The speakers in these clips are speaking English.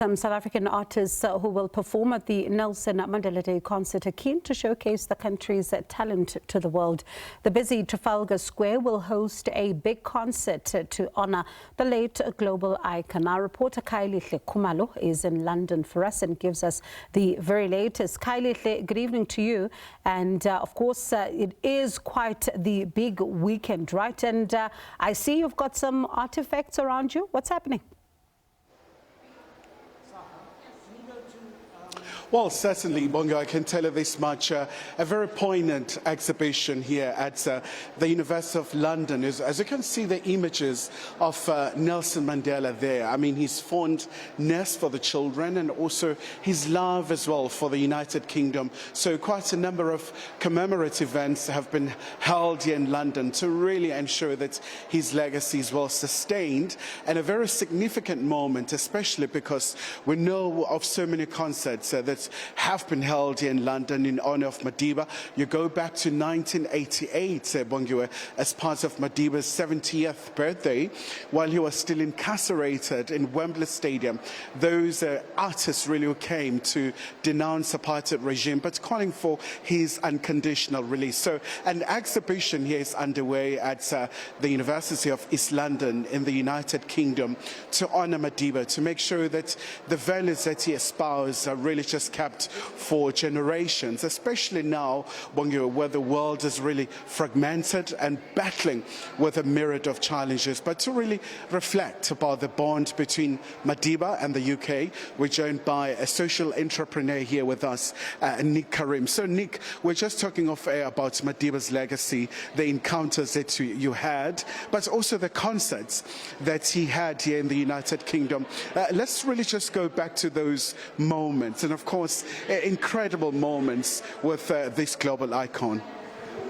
Some South African artists who will perform at the Nelson Mandela Day concert are keen to showcase the country's talent to the world. The busy Trafalgar Square will host a big concert to honour the late global icon. Our reporter Khayelihla Khumalo is in London for us and gives us the very latest. Khayelihla, good evening to you. And of course, it is quite the big weekend, right? And I see you've got some artifacts around you. What's happening? Well, certainly, Bongo, I can tell you this much. A very poignant exhibition here at the University of London. As you can see, the images of Nelson Mandela there. I mean, his fondness for the children and also his love as well for the United Kingdom. So quite a number of commemorative events have been held here in London to really ensure that his legacy is well sustained, and a very significant moment, especially because we know of so many concerts that have been held here in London in honor of Madiba. You go back to 1988, Bongiwe, as part of Madiba's 70th birthday, while he was still incarcerated in Wembley Stadium. Those artists really came to denounce apartheid regime, but calling for his unconditional release. So an exhibition here is underway at the University of East London in the United Kingdom to honor Madiba, to make sure that the values that he espoused are really just kept for generations, especially now, Bongiwe, where the world is really fragmented and battling with a myriad of challenges. But to really reflect about the bond between Madiba and the UK, we're joined by a social entrepreneur here with us, Nic Careem. So, Nic, we're just talking off air about Madiba's legacy, the encounters that you had, but also the concerts that he had here in the United Kingdom. Let's really just go back to those moments, and of course, incredible moments with this global icon.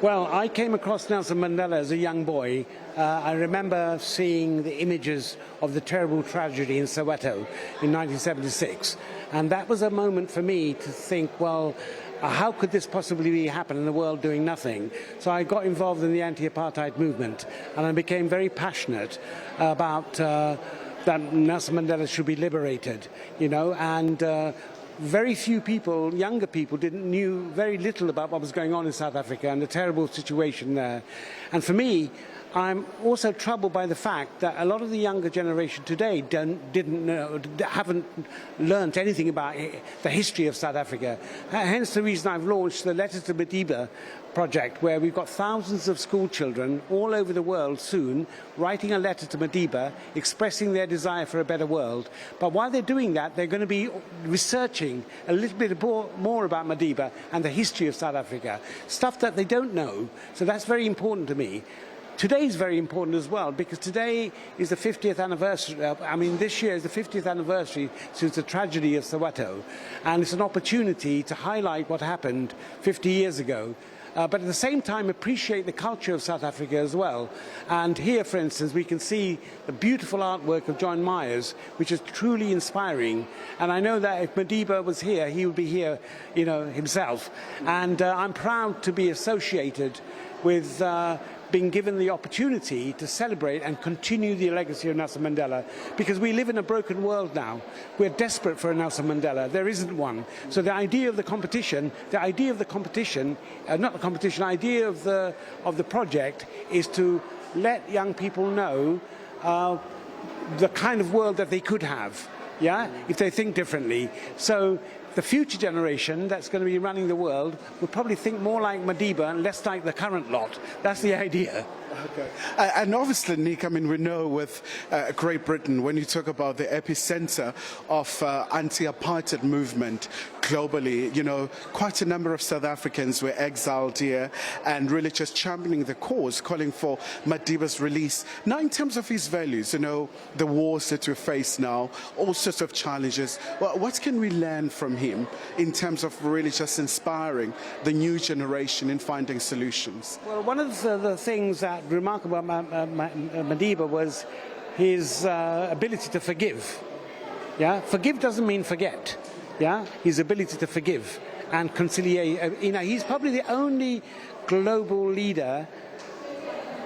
Well, I came across Nelson Mandela as a young boy. I remember seeing the images of the terrible tragedy in Soweto in 1976. And that was a moment for me to think, well, how could this possibly happen in the world doing nothing? So I got involved in the anti-apartheid movement, and I became very passionate about that Nelson Mandela should be liberated, you know, and very few people, younger people, knew very little about what was going on in South Africa and the terrible situation there. And for me, I'm also troubled by the fact that a lot of the younger generation today haven't learnt anything about the history of South Africa. Hence the reason I've launched the Letter to Madiba project, where we've got thousands of school children all over the world soon writing a letter to Madiba expressing their desire for a better world. But while they're doing that, they're going to be researching a little bit more about Madiba and the history of South Africa, stuff that they don't know. So that's very important to me. Today is very important as well, because today is the 50th anniversary. This year is the 50th anniversary since the tragedy of Soweto, and it's an opportunity to highlight what happened 50 years ago. But at the same time appreciate the culture of South Africa as well. And here, for instance, we can see the beautiful artwork of John Myers, which is truly inspiring. And I know that if Madiba was here, he would be here, you know, himself. And I'm proud to be associated with being given the opportunity to celebrate and continue the legacy of Nelson Mandela, because we live in a broken world now. We're desperate for a Nelson Mandela. There isn't one. So the idea of the competition, idea of the project is to let young people know the kind of world that they could have, yeah, if they think differently. So the future generation that's going to be running the world will probably think more like Madiba and less like the current lot. That's the idea. Okay. And obviously, Nic, I mean, we know with Great Britain, when you talk about the epicenter of anti-apartheid movement globally, you know, quite a number of South Africans were exiled here and really just championing the cause, calling for Madiba's release. Now, in terms of his values, you know, the wars that we face now, all sorts of challenges, well, what can we learn from him in terms of really just inspiring the new generation in finding solutions? Well, one of the things that remarkable about Madiba was his ability to forgive. Yeah, forgive doesn't mean forget. Yeah, his ability to forgive and conciliate. You know, he's probably the only global leader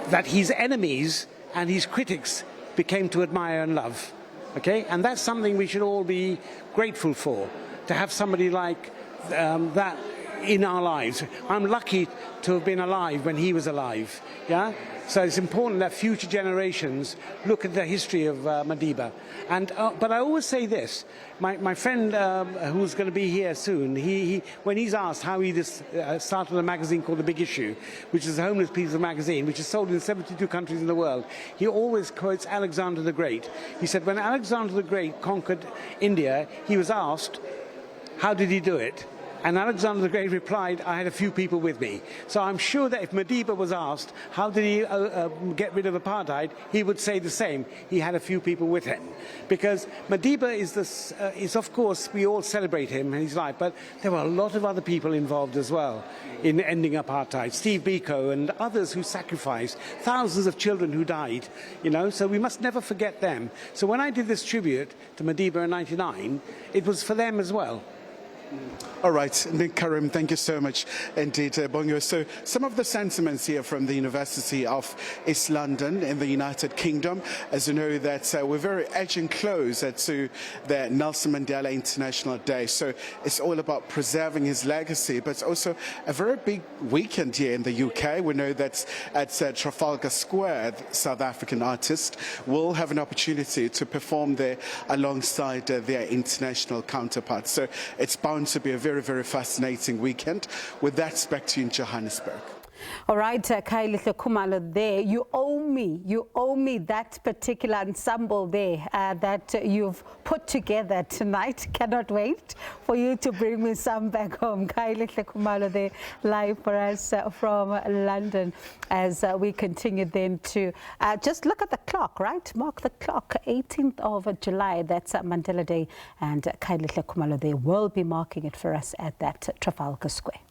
that his enemies and his critics became to admire and love. Okay, and that's something we should all be grateful for, to have somebody like that in our lives. I'm lucky to have been alive when he was alive, yeah? So it's important that future generations look at the history of Madiba. And, but I always say this, my friend who's going to be here soon, when he's asked how he started a magazine called The Big Issue, which is a homeless people's magazine, which is sold in 72 countries in the world, he always quotes Alexander the Great. He said when Alexander the Great conquered India, he was asked, how did he do it? And Alexander the Great replied, I had a few people with me. So I'm sure that if Madiba was asked, how did he get rid of apartheid, he would say the same. He had a few people with him. Because Madiba is of course, we all celebrate him and his life, but there were a lot of other people involved as well in ending apartheid. Steve Biko and others who sacrificed, thousands of children who died, you know, so we must never forget them. So when I did this tribute to Madiba in '99, it was for them as well. All right, Nic Careem, thank you so much indeed, Bongo. So some of the sentiments here from the University of East London in the United Kingdom. As you know that we're very edging close to the Nelson Mandela International Day. So it's all about preserving his legacy, but it's also a very big weekend here in the UK. We know that at Trafalgar Square, South African artists will have an opportunity to perform there alongside their international counterparts. So it's bound to be a very, very fascinating weekend. With that, back to you in Johannesburg. All right, Khayelihla Khumalo there. You owe me that particular ensemble there that you've put together tonight. Cannot wait for you to bring me some back home. Khayelihla Khumalo there, live for us from London as we continue then to just look at the clock, right? Mark the clock, 18th of July, that's Mandela Day, and Khayelihla Khumalo there will be marking it for us at that Trafalgar Square.